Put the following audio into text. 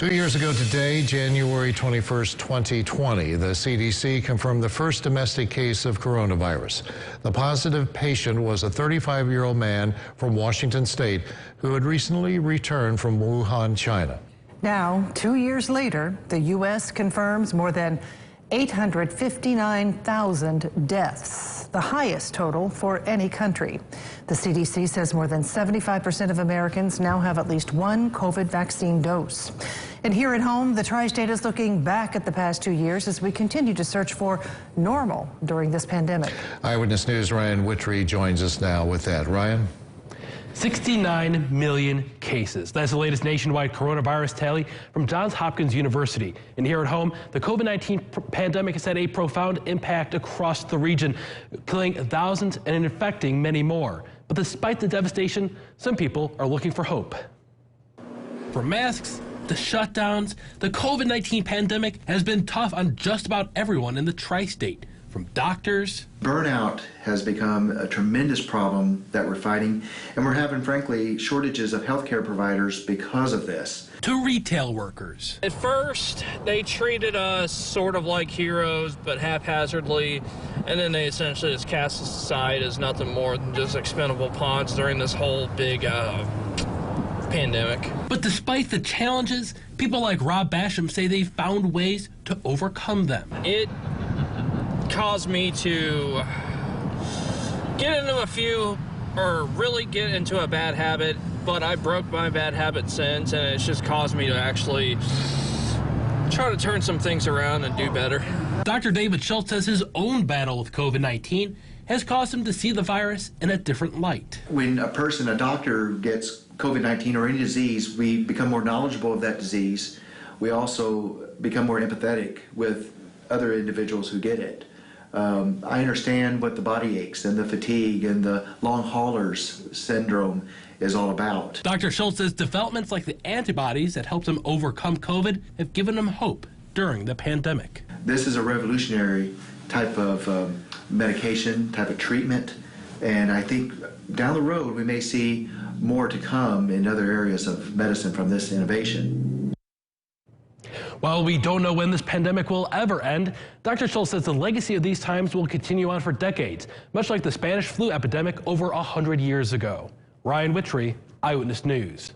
2 years ago today, January 21st, 2020, the CDC confirmed the first domestic case of coronavirus. The positive patient was a 35-year-old man from Washington State who had recently returned from Wuhan, China. Now, 2 years later, the U.S. confirms more than 859,000 deaths, the highest total for any country. The CDC says more than 75% of Americans now have at least one COVID vaccine dose. And here at home, the Tri-State is looking back at the past 2 years as we continue to search for normal during this pandemic. Eyewitness News' Ryan Witry joins us now with that. Ryan? 69 million cases. That's the latest nationwide coronavirus tally from Johns Hopkins University. And here at home, the COVID-19 pandemic has had a profound impact across the region, killing thousands and infecting many more. But despite the devastation, some people are looking for hope. From masks to shutdowns, the COVID-19 pandemic has been tough on just about everyone in the Tri-State. From doctors. Burnout has become a tremendous problem that we're fighting, and we're having, frankly, shortages of healthcare providers because of this. To retail workers. At first, they treated us sort of like heroes, but haphazardly, and then they essentially just cast us aside as nothing more than just expendable pawns during this whole big pandemic. But despite the challenges, people like Rob Basham say they've found ways to overcome them. It caused me to get into a bad habit, but I broke my bad habit since, and it's just caused me to actually try to turn some things around and do better. Dr. David Schultz says his own battle with COVID-19 has caused him to see the virus in a different light. When a doctor gets COVID-19 or any disease, we become more knowledgeable of that disease. We also become more empathetic with other individuals who get it. I understand what the body aches and the fatigue and the long haulers syndrome is all about. Dr. Schultz says developments like the antibodies that helped him overcome COVID have given him hope during the pandemic. This is a revolutionary type of medication, type of treatment, and I think down the road we may see more to come in other areas of medicine from this innovation. While we don't know when this pandemic will ever end, Dr. Schultz says the legacy of these times will continue on for decades, much like the Spanish flu epidemic over 100 years ago. Ryan Witry, Eyewitness News.